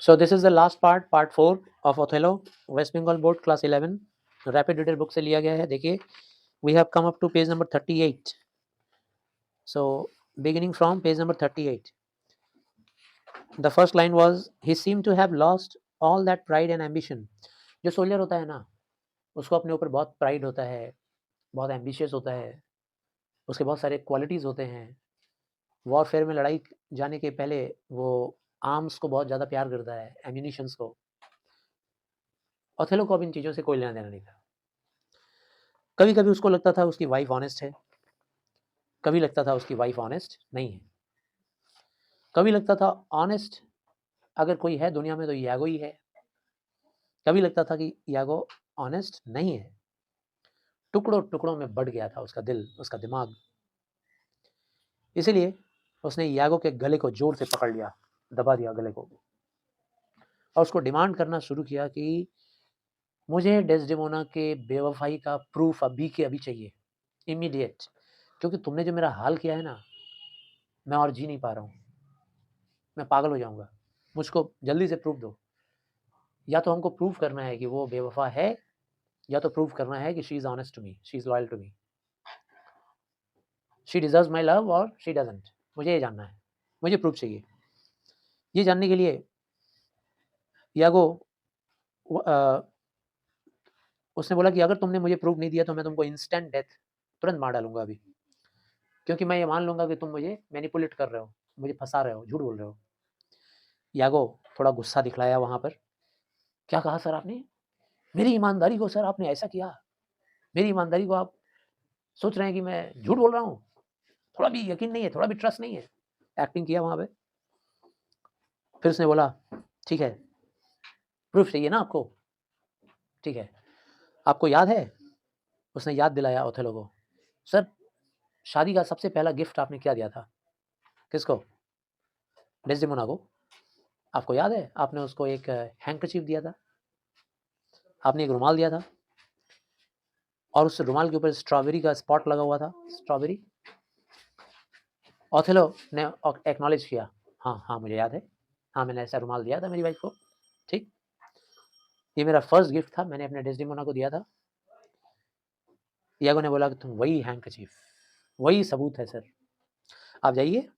So this is the last part, part 4 of Othello, West Bengal Board Class 11, rapid reader book से लिया गया है. देखिए, we have come up to page number 38. So beginning from page number 38, the first line was, he seemed to have lost all that pride and ambition. जो soldier होता है ना, उसको अपने ऊपर बहुत प्राइड होता है, बहुत एम्बिशियस होता है, उसके बहुत सारे क्वालिटीज़ होते हैं. वॉरफेयर में लड़ाई जाने के पहले वो आर्म्स को बहुत ज़्यादा प्यार करता है, एम्यूनिशंस को. ओथेलो को अब इन चीज़ों से कोई लेना देना नहीं था. कभी कभी उसको लगता था उसकी वाइफ ऑनेस्ट है, कभी लगता था उसकी वाइफ ऑनेस्ट नहीं है. कभी लगता था ऑनेस्ट अगर कोई है दुनिया में तो यागो ही है. कभी लगता था कि यागो ऑनेस्ट नहीं है. टुकड़ों टुकड़ों में बढ़ गया था उसका दिल, उसका दिमाग. इसीलिए उसने यागो के गले को जोर से पकड़ लिया, दबा दिया गले को, और उसको डिमांड करना शुरू किया कि मुझे डेस्डेमोना के बेवफाई का प्रूफ अभी के अभी चाहिए, इमीडिएट. क्योंकि तुमने जो मेरा हाल किया है ना, मैं और जी नहीं पा रहा हूँ, मैं पागल हो जाऊंगा. मुझको जल्दी से प्रूफ दो. या तो हमको प्रूफ करना है कि वो बेवफा है, या तो प्रूफ करना है कि she is honest to me, she is loyal to me, she deserves my love और शी डजंट. मुझे ये जानना है, मुझे प्रूफ चाहिए. ये जानने के लिए यागो उसने बोला कि अगर तुमने मुझे प्रूफ नहीं दिया तो मैं तुमको इंस्टेंट डेथ तुरंत मार डालूंगा अभी. क्योंकि मैं ये मान लूंगा कि तुम मुझे मैनिपुलेट कर रहे हो, मुझे फंसा रहे हो, झूठ बोल रहे हो. यागो थोड़ा गुस्सा दिखलाया वहां पर. क्या कहा सर आपने? मेरी ईमानदारी को सर आपने ऐसा किया? मेरी ईमानदारी को आप सोच रहे हैं कि मैं झूठ बोल रहा हूँ? थोड़ा भी यकीन नहीं है, थोड़ा भी ट्रस्ट नहीं है. एक्टिंग किया वहां पे. फिर उसने बोला, ठीक है, प्रूफ चाहिए ना आपको, ठीक है. आपको याद है? उसने याद दिलाया ओथेलो को. सर, शादी का सबसे पहला गिफ्ट आपने क्या दिया था? किसको? डेस्डेमोना को. आपको याद है? आपने उसको एक हैंकरचीफ दिया था, आपने एक रुमाल दिया था, और उस रुमाल के ऊपर स्ट्रॉबेरी का स्पॉट लगा हुआ था, स्ट्रॉबेरी. ओथेलो ने एक्नॉलेज किया, हाँ हाँ मुझे याद है, हाँ मैंने ऐसा रुमाल दिया था मेरी वाइफ को, ठीक. ये मेरा फर्स्ट गिफ्ट था, मैंने अपने डेस्डेमोना को दिया था. यागो ने बोला कि तुम वही हैंकरचीफ, वही सबूत है सर. आप जाइए,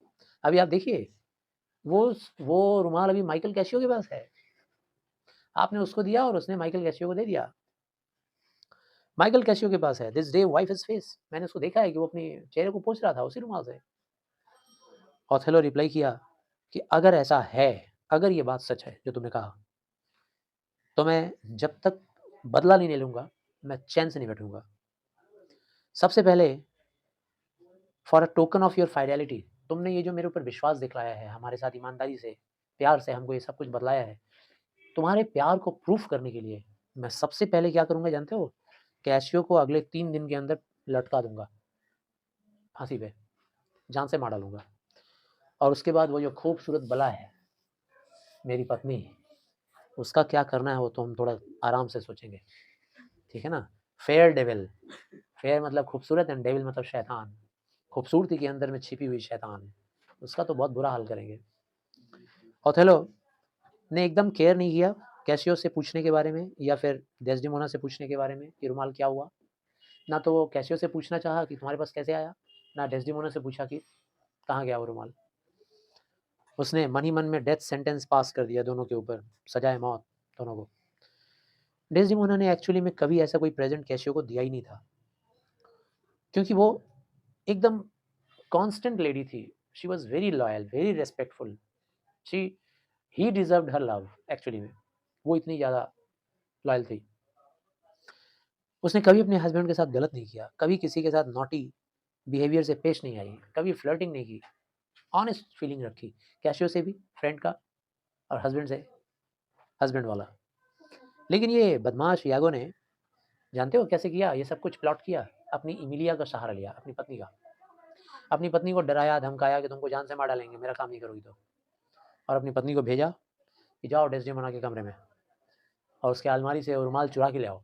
अभी आप देखिए, वो रुमाल अभी माइकल कैशियो के पास है. आपने उसको दिया और उसने माइकल कैशियो को दे दिया. माइकल कैशियो के पास है, this day wife is face. मैंने उसको देखा है कि वो अपने चेहरे को पोंछ रहा था उसी रुमाल से. ओथेलो रिप्लाई किया कि अगर ऐसा है, अगर ये बात सच है जो तुमने कहा, तो मैं जब तक बदला नहीं ले लूंगा मैं चैन से नहीं बैठूंगा. सबसे पहले, for a token of your fidelity, तुमने ये जो मेरे ऊपर विश्वास दिखलाया है, हमारे साथ ईमानदारी से, प्यार से हमको ये सब कुछ बदलाया है, तुम्हारे प्यार को प्रूफ करने के लिए मैं सबसे पहले क्या करूंगा जानते हो? कैशियो को अगले 3 दिन के अंदर लटका दूंगा फांसी पे, जान से मार डालूंगा. और उसके बाद वो जो खूबसूरत बला है मेरी पत्नी, उसका क्या करना है वो तो हम थोड़ा आराम से सोचेंगे, ठीक है ना. फेयर डेविल, फेयर मतलब खूबसूरत, एंड डेविल मतलब शैतान, खूबसूरती के अंदर में छिपी हुई शैतान, उसका तो बहुत बुरा हाल करेंगे. ओथेलो ने एकदम केयर नहीं किया कैशियो से पूछने के बारे में, या फिर डेस्डेमोना से पूछने के बारे में कि रुमाल क्या हुआ. ना तो वो कैशियो से पूछना चाहा कि तुम्हारे पास कैसे आया, ना डेस्डेमोना से पूछा कि कहाँ गया वो रुमाल. उसने मन ही मन में डेथ सेंटेंस पास कर दिया दोनों के ऊपर, सजाए मौत दोनों को. डेस्डेमोना ने एक्चुअली में कभी ऐसा कोई प्रेजेंट कैशियो को दिया ही नहीं था, क्योंकि वो एकदम कांस्टेंट लेडी थी. She was very loyal, very respectful. She he deserved her love. Actually में वो इतनी ज़्यादा लॉयल थी. उसने कभी अपने हस्बैंड के साथ गलत नहीं किया, कभी किसी के साथ नॉटी बिहेवियर से पेश नहीं आई, कभी फ्लर्टिंग नहीं की, ऑनेस्ट फीलिंग रखी, कैशियो से भी, फ्रेंड का, और हस्बैंड से, हस्बैंड वाला. लेकिन ये बदमाश यागो ने, जानते हो कैसे किया ये सब कुछ प्लॉट किया? अपनी इमिलिया का सहारा लिया, अपनी पत्नी का. अपनी पत्नी को डराया धमकाया कि तुमको जान से मार डालेंगे मेरा काम नहीं करोगी तो. और अपनी पत्नी को भेजा कि जाओ डेस्डेमोना के कमरे में और उसके अलमारी से वो रुमाल चुरा के ले आओ.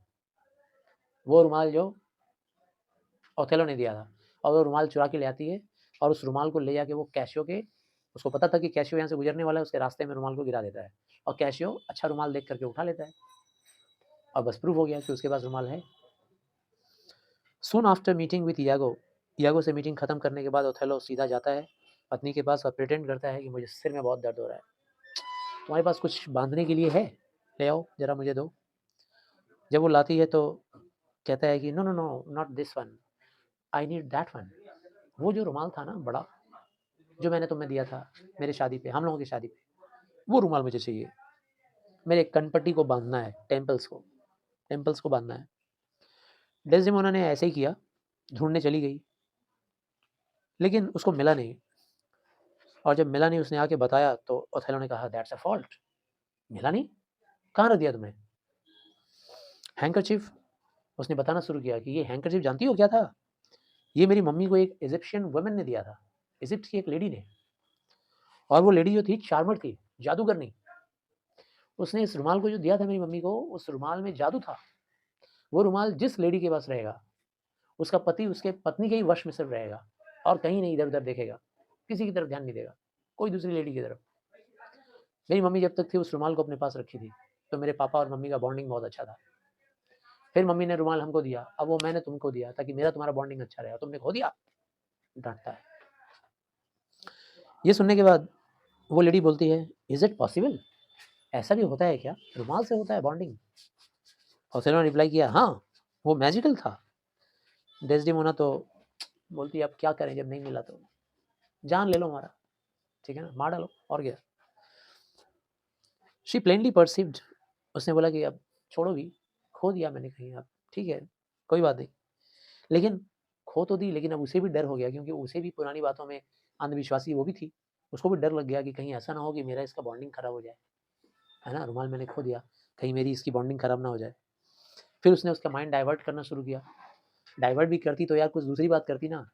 वो रुमाल जो ओथेलो ने दिया था, और वो रुमाल चुरा के ले आती है, और उस रुमाल को ले जाके वो कैशियो के, उसको पता था कि कैशियो यहाँ से गुजरने वाला है, उसके रास्ते में रुमाल को गिरा देता है. और कैशियो अच्छा रुमाल देख करके उठा लेता है और बस प्रूव हो गया कि उसके पास रुमाल है। सून आफ्टर मीटिंग विथ यागो से मीटिंग खत्म करने के बाद ओथेलो सीधा जाता है पत्नी के पास और प्रिटेंड करता है कि मुझे सिर में बहुत दर्द हो रहा है, तुम्हारे पास कुछ बांधने के लिए है, ले आओ जरा मुझे दो। जब वो लाती है तो कहता है कि no no no not this one, I need that one. वो जो रुमाल था ना बड़ा, जो मैंने तुम्हें दिया था मेरे शादी पे, हम लोगों की शादी पे, वो रुमाल मुझे चाहिए, मेरे कनपट्टी को बांधना है, टेम्पल्स को बांधना है। डेस्डेमोना ने ऐसे ही किया, ढूंढने चली गई लेकिन उसको मिला नहीं, और जब मिला नहीं उसने आके बताया तो ओथेलो ने कहा दैट्स अ फॉल्ट, मिला नहीं, कहाँ रख दिया तुमने? हैंकरचीफ। उसने बताना शुरू किया कि ये हैंकरचीफ जानती हो क्या था, ये मेरी मम्मी को एक इजिप्शियन वुमेन ने दिया था, इजिप्ट की एक लेडी ने, और वो लेडी जो थी चार्मर थी, जादूगरनी। उसने इस रुमाल को जो दिया था मेरी मम्मी को, उस रुमाल में जादू था। वो रुमाल जिस लेडी के पास रहेगा उसका पति उसके पत्नी के ही वश में सिर्फ रहेगा और कहीं नहीं इधर उधर देखेगा, किसी की तरफ ध्यान नहीं देगा, कोई दूसरी लेडी की तरफ। मेरी मम्मी जब तक थी उस रुमाल को अपने पास रखी थी, तो मेरे पापा और मम्मी का बॉन्डिंग बहुत अच्छा था। फिर मम्मी ने रुमाल हमको दिया, अब वो मैंने तुमको दिया ताकि मेरा तुम्हारा बॉन्डिंग अच्छा रहे, तुमने खो दिया, डांटता है। ये सुनने के बाद वो लेडी बोलती है इज इट पॉसिबल, ऐसा भी होता है क्या, रुमाल से होता है बॉन्डिंग? और ने रिप्लाई किया हाँ, वो मैजिकल था। डेस्डेमोना तो बोलती है अब क्या करें, जब नहीं मिला तो जान ले लो हमारा, ठीक है ना, मार डालो और क्या। शी प्लेनली परसीव्ड, उसने बोला कि अब छोड़ो भी, खो दिया मैंने कहीं, अब ठीक है कोई बात नहीं। लेकिन खो तो दी, लेकिन अब उसे भी डर हो गया, क्योंकि उसे भी पुरानी बातों में अंधविश्वासी वो भी थी, उसको भी डर लग गया कि कहीं ऐसा ना हो कि मेरा इसका बॉन्डिंग खराब हो जाए, है ना, रुमाल मैंने खो दिया, कहीं मेरी इसकी बॉन्डिंग खराब ना हो जाए। फिर उसने उसका माइंड डाइवर्ट करना शुरू किया। डाइवर्ट भी करती तो यार कुछ दूसरी बात करती ना,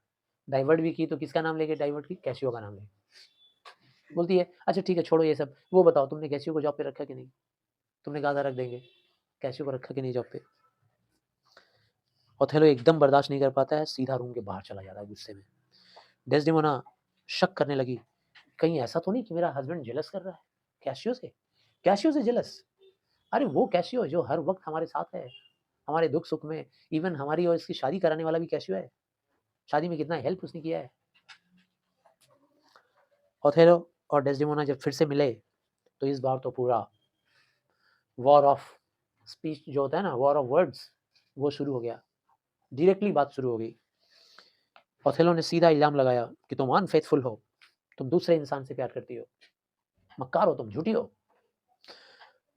डाइवर्ट भी की तो किसका नाम लेके डाइवर्ट की, कैशियो का नाम लेके। बोलती है अच्छा ठीक है छोड़ो ये सब, वो बताओ तुमने कैशियो को जॉब पे रखा कि नहीं, तुमने कहा था रख देंगे, कैशियो को रखा कि नहीं जॉब पे? ओथेलो एकदम बर्दाश्त नहीं कर पाता है, सीधा रूम के बाहर चला जाता है गुस्से में। डेस्डेमोना शक करने लगी, कहीं ऐसा तो नहीं कि मेरा हस्बैंड जेलस कर रहा है कैशियो से जेलस? अरे वो कैशियो जो हर वक्त हमारे साथ है, हमारे दुख सुख में, इवन हमारी और इसकी शादी कराने वाला भी कैशियो है, शादी में कितना हेल्प उसने किया है। ओथेलो और डेस्डेमोना जब फिर से मिले तो इस बार तो पूरा वॉर ऑफ स्पीच जो होता है ना, वॉर ऑफ वर्ड्स, वो शुरू हो गया, डायरेक्टली बात शुरू हो गई। ओथेलो ने सीधा इल्जाम लगाया कि तुम अनफेथफुल हो, तुम दूसरे इंसान से प्यार करती हो, मक्कार हो तुम, झूठी हो।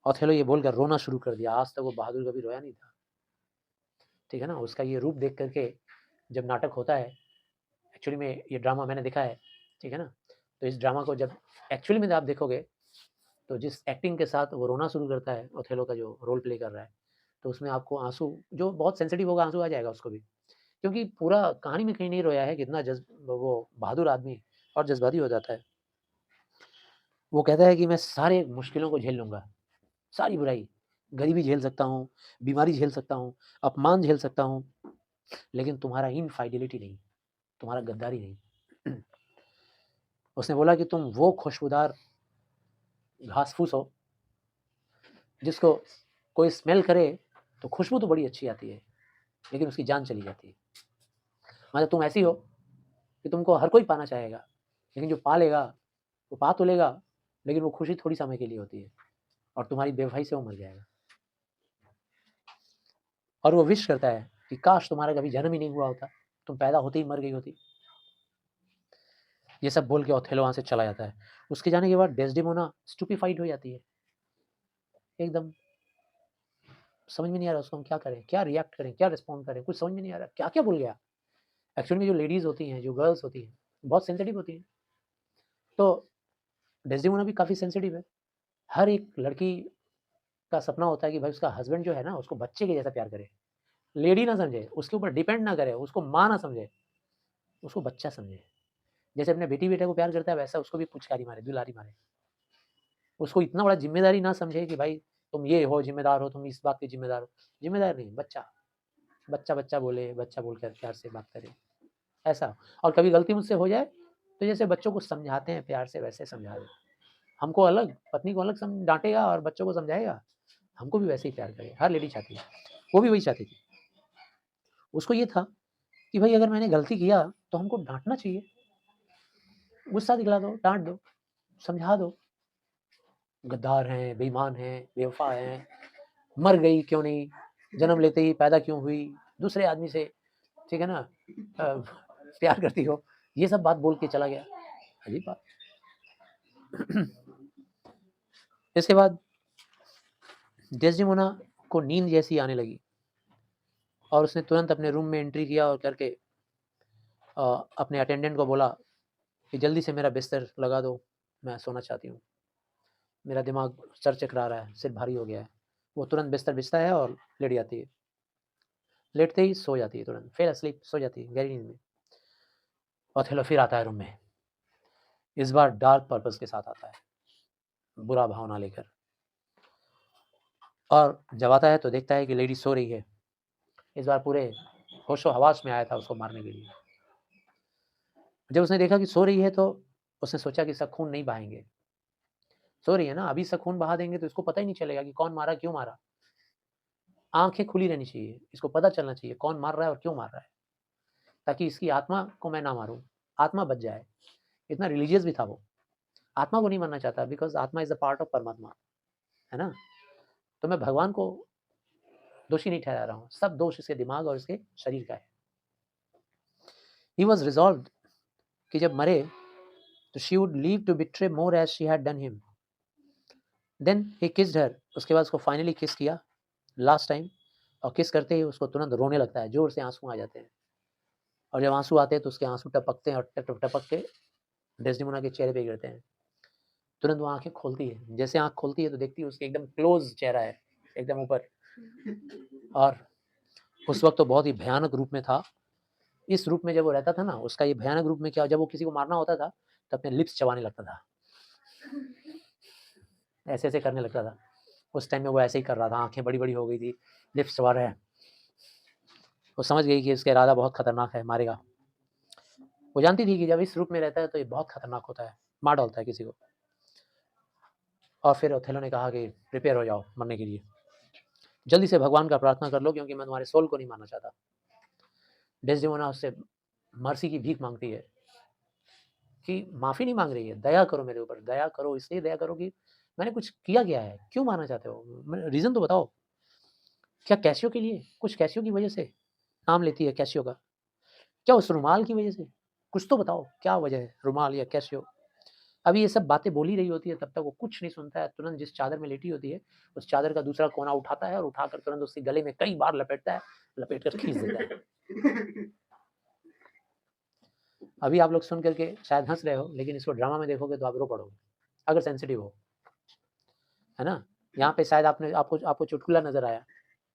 ओथेलो ये बोलकर रोना शुरू कर दिया, आज तक वो बहादुर कभी रोया नहीं था, ठीक है ना। उसका ये रूप देख करके जब नाटक होता है, एक्चुअली में ये ड्रामा मैंने देखा है, ठीक है ना, तो इस ड्रामा को जब एक्चुअली में आप देखोगे तो जिस एक्टिंग के साथ वो रोना शुरू करता है, ओथेलो का जो रोल प्ले कर रहा है, तो उसमें आपको आंसू, जो बहुत सेंसिटिव होगा आंसू आ जाएगा उसको भी, क्योंकि पूरा कहानी में कहीं नहीं रोया है, कितना वो बहादुर आदमी और जज्बाती हो जाता है। वो कहता है कि मैं सारे मुश्किलों को झेल लूंगा, सारी बुराई, गरीबी झेल सकता हूँ, बीमारी झेल सकता हूँ, अपमान झेल सकता हूँ, लेकिन तुम्हारा इनफाइडेलिटी नहीं, तुम्हारा गद्दारी नहीं। उसने बोला कि तुम वो खुशबूदार घास फूस हो जिसको कोई स्मेल करे तो खुशबू तो बड़ी अच्छी आती है, लेकिन उसकी जान चली जाती है। मतलब तुम ऐसी हो कि तुमको हर कोई पाना चाहेगा, लेकिन जो पा लेगा वो पा तो लेगा, लेकिन वो खुशी थोड़ी समय के लिए होती है, और तुम्हारी बेवफाई से वो मर जाएगा। और वो विश करता है कि काश तुम्हारा कभी जन्म ही नहीं हुआ होता, तुम पैदा होते ही मर गई होती। ये सब बोल के ओथेलो वहां से चला जाता है। उसके जाने के बाद डेस्डेमोना स्टूपिफाइड हो जाती है, एकदम समझ में नहीं आ रहा उसको हम क्या करें, क्या रिएक्ट करें, क्या रिस्पॉन्ड करें, कुछ समझ में नहीं आ रहा क्या क्या बोल गया। एक्चुअली में जो लेडीज होती हैं, जो गर्ल्स होती हैं, बहुत सेंसिटिव होती हैं, तो डेस्डेमोना भी काफ़ी सेंसिटिव है। हर एक लड़की का सपना होता है कि भाई उसका हस्बैंड जो है ना उसको बच्चे के जैसा प्यार करे, लेडी ना समझे, उसके ऊपर डिपेंड ना करे, उसको माँ ना समझे, उसको बच्चा समझे। जैसे अपने बेटी बेटे को प्यार करता है वैसा उसको भी पुचकारी मारे, दुलारी मारे, उसको इतना बड़ा जिम्मेदारी ना समझे कि भाई तुम ये हो जिम्मेदार हो, तुम इस बात के जिम्मेदार हो, जिम्मेदार नहीं, बच्चा, बच्चा बच्चा बोले, बच्चा बोलकर प्यार से बात करे, ऐसा। और कभी गलती मुझसे हो जाए तो जैसे बच्चों को समझाते हैं प्यार से वैसे समझा दे, हमको अलग, पत्नी को अलग डांटेगा और बच्चों को समझाएगा, हमको भी वैसे ही प्यार करे। हर लेडी चाहती है, वो भी वही चाहती थी। उसको ये था कि भाई अगर मैंने गलती किया तो हमको डांटना चाहिए, गुस्सा दिखला दो, डांट दो, समझा दो। गद्दार हैं, बेईमान हैं, बेवफा हैं, मर गई क्यों नहीं, जन्म लेते ही पैदा क्यों हुई, दूसरे आदमी से, ठीक है ना, प्यार करती हो, ये सब बात बोल के चला गया। अजीब बात। इसके बाद डेस्डेमोना को नींद जैसी आने लगी और उसने तुरंत अपने रूम में एंट्री किया और करके अपने अटेंडेंट को बोला कि जल्दी से मेरा बिस्तर लगा दो, मैं सोना चाहती हूँ, मेरा दिमाग, सर चकरा रहा है, सिर भारी हो गया है। वो तुरंत बिस्तर बिछता है और लेट जाती है, लेटते ही सो जाती है, तुरंत फेल अस्लीप, सो जाती है गहरी नींद में। ओथेलो फिर आता है रूम में, इस बार डार्क पर्पस के साथ आता है, बुरा भावना लेकर, और जब आता है तो देखता है कि लेडी सो रही है। इस बार पूरे होशो हवास में आया था उसको मारने के लिए। जब उसने देखा कि सो रही है तो उसने सोचा कि इसका खून नहीं बहाएंगे, सो रही है ना, अभी इसका खून बहा देंगे तो इसको पता ही नहीं चलेगा कि कौन मारा, क्यों मारा। आंखें खुली रहनी चाहिए, इसको पता चलना चाहिए कौन मार रहा है और क्यों मार रहा है, ताकि इसकी आत्मा को मैं ना मारूं, आत्मा बच जाए। इतना रिलीजियस भी था वो, आत्मा को नहीं मारना चाहता, बिकॉज आत्मा इज अ पार्ट ऑफ परमात्मा, है ना। तो मैं भगवान को दोषी नहीं ठहरा रहा हूँ, सब दोष इसके दिमाग और इसके शरीर का है। ही वॉज रिजॉल्व कि जब मरे तो she would live to betray more as she had done him. Then he kissed her, उसके बाद उसको फाइनली किस किया लास्ट टाइम, और किस करते ही उसको तुरंत रोने लगता है, जोर से आंसू आ जाते हैं, और जब आंसू आते हैं तो उसके आंसू टपकते हैं और टपक के डेस्डेमोना के चेहरे पे गिरते हैं। तुरंत वो आंखें खोलती है, जैसे आंख खोलती है तो देखती है उसके एकदम क्लोज चेहरा है, एकदम ऊपर, और उस वक्त तो बहुत ही भयानक रूप में था। इस रूप में जब वो रहता था ना, उसका ये भयानक रूप में क्या, जब वो किसी को मारना होता था तो अपने लिप्स चबाने लगता था, ऐसे ऐसे करने लगता था। उस टाइम में वो ऐसे ही कर रहा था, आंखें बड़ी बड़ी हो गई थी, लिप्स चबा रहे हैं। वो समझ गई कि इसका इरादा बहुत खतरनाक है, मारेगा। वो जानती थी कि जब इस रूप में रहता है तो ये बहुत खतरनाक होता है, मार डालता है किसी को। और फिर ओथेलो ने कहा कि प्रिपेयर हो जाओ मरने के लिए, जल्दी से भगवान का प्रार्थना कर लो क्योंकि मैं तुम्हारे सोल को नहीं मारना चाहता। डेस्डेमोना उससे मर्सी की भीख मांगती है कि माफ़ी नहीं मांग रही है, दया करो मेरे ऊपर, दया करो, इसलिए दया करो कि मैंने कुछ किया क्या है, क्यों मारना चाहते हो, रीज़न तो बताओ। क्या कैसियो के लिए, कुछ कैसियो की वजह से नाम लेती है कैसियो का, क्या उस रुमाल की वजह से, कुछ तो बताओ क्या वजह है, रुमाल या कैसियो। अभी ये सब बातें बोली रही होती है, तब तक वो कुछ नहीं सुनता है। तुरंत जिस चादर में लेटी होती है, उस चादर का दूसरा कोना उठाता है और उठाकर तुरंत उसके गले में कई बार लपेटता है, लपेट कर खींच देता है। अभी आप लोग सुन करके शायद हंस रहे हो, लेकिन इसको ड्रामा में देखोगे तो आप रो पड़ोगे, अगर सेंसिटिव हो, है ना। यहाँ पे शायद आपको चुटकुला नजर आया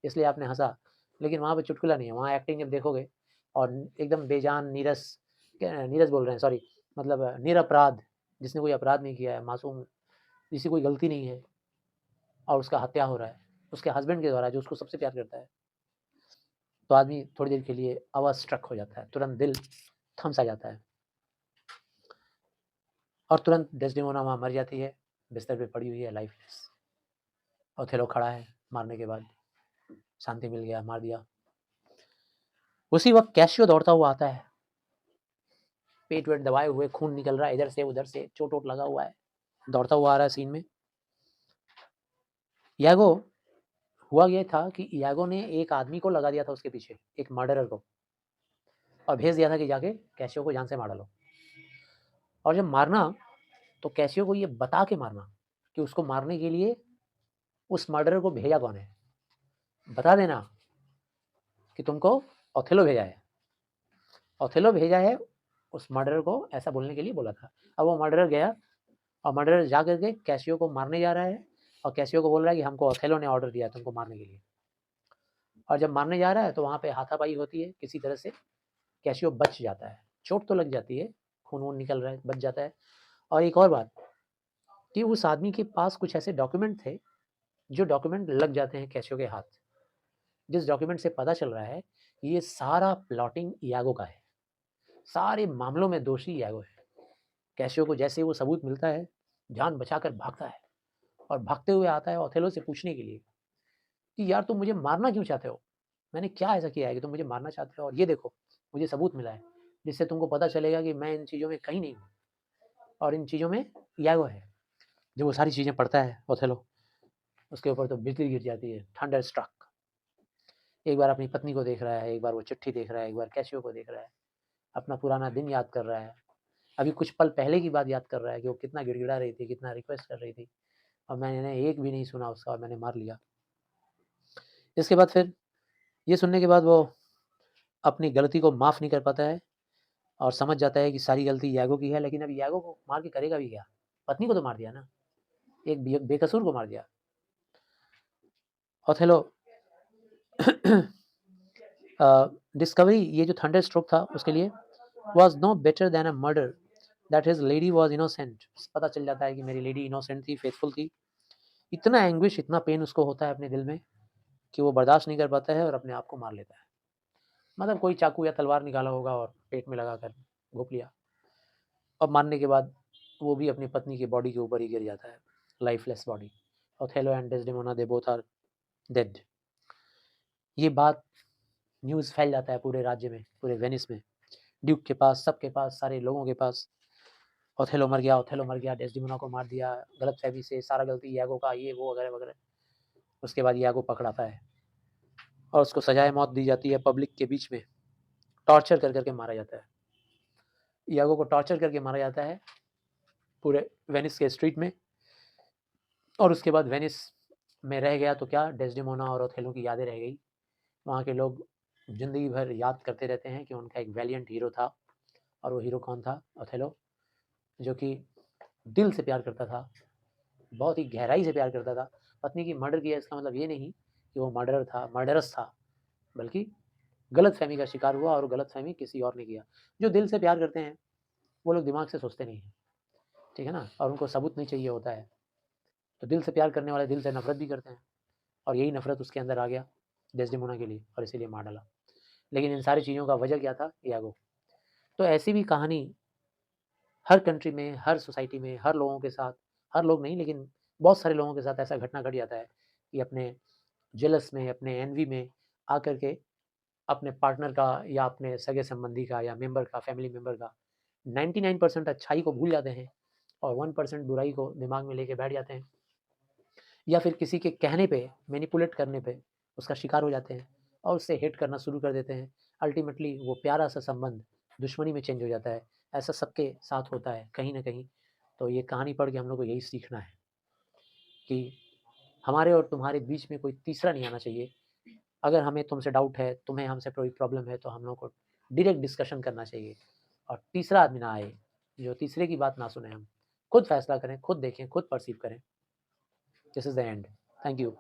इसलिए आपने हंसा, लेकिन वहाँ पे चुटकुला नहीं है, वहाँ एक्टिंग जब देखोगे और एकदम बेजान, नीरस, नीरस बोल रहे हैं, सॉरी, मतलब निरपराध, जिसने कोई अपराध नहीं किया है, मासूम, जिसकी कोई गलती नहीं है, और उसका हत्या हो रहा है उसके हस्बैंड के द्वारा जो उसको सबसे प्यार करता है, तो आदमी थोड़ी देर के लिए अवर स्ट्रक हो जाता है, तुरंत दिल थम सा जाता है, और तुरंत डेस्डेमोना वहाँ मर जाती है, बिस्तर पे पड़ी हुई है लाइफलेस। ओथेलो खड़ा है मारने के बाद, शांति मिल गया, मार दिया। उसी वक्त कैशियो दौड़ता हुआ आता है, पेट वेट दबाए हुए, खून निकल रहा है इधर से उधर से, चोट वोट लगा हुआ है, दौड़ता हुआ आ रहा है सीन में। यागो, हुआ ये था कि यागो ने एक आदमी को लगा दिया था उसके पीछे, एक मर्डरर को, और भेज दिया था कि जाके कैशियो को जान से मार डालो। और जब मारना तो कैशियो को ये बता के मारना कि उसको मारने के लिए उस मर्डरर को भेजा कौन है, बता देना कि तुमको ओथेलो भेजा है, ओथेलो भेजा है, उस मर्डरर को ऐसा बोलने के लिए बोला था। अब वो मर्डरर गया और मर्डरर जा करके कैशियो को मारने जा रहा है, और कैशियो को बोल रहा है कि हमको ओथेलो ने ऑर्डर दिया तुमको मारने के लिए। और जब मारने जा रहा है तो वहाँ पे हाथापाई होती है, किसी तरह से कैशियो बच जाता है, चोट तो लग जाती है, खून वून निकल रहा है, बच जाता है। और एक और बात कि उस आदमी के पास कुछ ऐसे डॉक्यूमेंट थे जो डॉक्यूमेंट लग जाते हैं कैशियो के हाथ, जिस डॉक्यूमेंट से पता चल रहा है ये सारा प्लॉटिंग यागो का है, सारे मामलों में दोषी यागो है। कैशियो को जैसे वो सबूत मिलता है जान बचाकर भागता है और भागते हुए आता है ओथेलो से पूछने के लिए कि यार तुम मुझे मारना क्यों चाहते हो? मैंने क्या ऐसा किया है कि तुम मुझे मारना चाहते हो? और ये देखो, मुझे सबूत मिला है, जिससे तुमको पता चलेगा कि मैं इन चीज़ों में कहीं नहीं हूँ और इन चीज़ों में यागो है। जब वो सारी चीज़ें पढ़ता है ओथेलो, उसके ऊपर तो बिजली गिर जाती है, थंडरस्ट्रक। एक बार अपनी पत्नी को देख रहा है, एक बार वो चिट्ठी देख रहा है, एक बार कैसियो को देख रहा है, अपना पुराना दिन याद कर रहा है। अभी कुछ पल पहले की बात याद कर रहा है कि वो कितना गिड़गिड़ा रही थी, कितना रिक्वेस्ट कर रही थी और मैंने एक भी नहीं सुना उसका और मैंने मार लिया। इसके बाद फिर ये सुनने के बाद वो अपनी गलती को माफ़ नहीं कर पाता है और समझ जाता है कि सारी गलती यागो की है, लेकिन अब यागो को मार के करेगा भी क्या? पत्नी को तो मार दिया ना, एक बेकसूर को मार दिया। ओथेलो डिस्कवरी ये जो थंडर स्ट्रोक था उसके लिए was no better than a murder that his lady was innocent. पता चल जाता है कि मेरी लेडी इनोसेंट थी, फेथफुल थी। इतना एंग्विश, इतना पेन उसको होता है अपने दिल में कि वो बर्दाश्त नहीं कर पाता है और अपने आप को मार लेता है। मतलब कोई चाकू या तलवार निकाला होगा और पेट में लगाकर घोंप लिया। और मारने के बाद वो भी अपनी पत्नी की बॉडी के ऊपर ही गिर जाता है, lifeless body. Othello and Desdemona they both are dead. ये बात न्यूज़ फैल जाता है पूरे राज्य में, पूरे वेनिस में, ड्यूक के पास, सबके पास, सारे लोगों के पास। ओथेलो मर गया, ओथेलो मर गया, डेस्डेमोना को मार दिया, गलतफ़हमी से, सारा गलती यागो का, ये वो वगैरह-वगैरह। उसके बाद यागो पकड़ाता है और उसको सज़ाए मौत दी जाती है पब्लिक के बीच में, टॉर्चर कर के मारा जाता है। यागो को टॉर्चर करके मारा जाता है पूरे वेनिस के स्ट्रीट में। और उसके बाद वेनिस में रह गया तो क्या, डेस्डेमोना और ओथेलो की यादें रह गई। वहाँ के लोग ज़िंदगी भर याद करते रहते हैं कि उनका एक वैलिएंट हीरो था और वो हीरो कौन था? ओथेलो, जो कि दिल से प्यार करता था, बहुत ही गहराई से प्यार करता था। पत्नी की मर्डर किया इसका मतलब ये नहीं कि वो मर्डरर था, मर्डरस था, बल्कि गलतफ़हमी का शिकार हुआ और गलतफ़हमी किसी और ने किया। जो दिल से प्यार करते हैं, वो लोग दिमाग से सोचते नहीं हैं, ठीक है ना? और उनको सबूत नहीं चाहिए होता है। तो दिल से प्यार करने वाले दिल से नफ़रत भी करते हैं और यही नफ़रत उसके अंदर आ गया डेस्डेमोना के लिए और इसीलिए मार डाला। लेकिन इन सारी चीज़ों का वजह क्या था? यागो। तो ऐसी भी कहानी हर कंट्री में, हर सोसाइटी में, हर लोगों के साथ, हर लोग नहीं लेकिन बहुत सारे लोगों के साथ ऐसा घटना घट जाता है कि अपने जेलस में, अपने एनवी में आकर के अपने पार्टनर का या अपने सगे-संबंधी का या मेंबर का, फैमिली मेंबर का 99% अच्छाई को भूल जाते हैं और 1% बुराई को दिमाग में लेके बैठ जाते हैं। या फिर किसी के कहने पे, मैनिपुलेट करने पे उसका शिकार हो जाते हैं और उससे हेट करना शुरू कर देते हैं। अल्टीमेटली वो प्यारा-सा संबंध दुश्मनी में चेंज हो जाता है। ऐसा सबके साथ होता है कहीं न कहीं। तो ये कहानी पढ़ के हम लोग को यही सीखना है कि हमारे और तुम्हारे बीच में कोई तीसरा नहीं आना चाहिए। अगर हमें तुमसे डाउट है, तुम्हें हमसे कोई प्रॉब्लम है, तो हम लोग को डायरेक्ट डिस्कशन करना चाहिए और तीसरा आदमी ना आए, जो तीसरे की बात ना सुने हम। खुद फैसला करें, खुद देखें, खुद पर्सीव करें। This is the end. Thank you.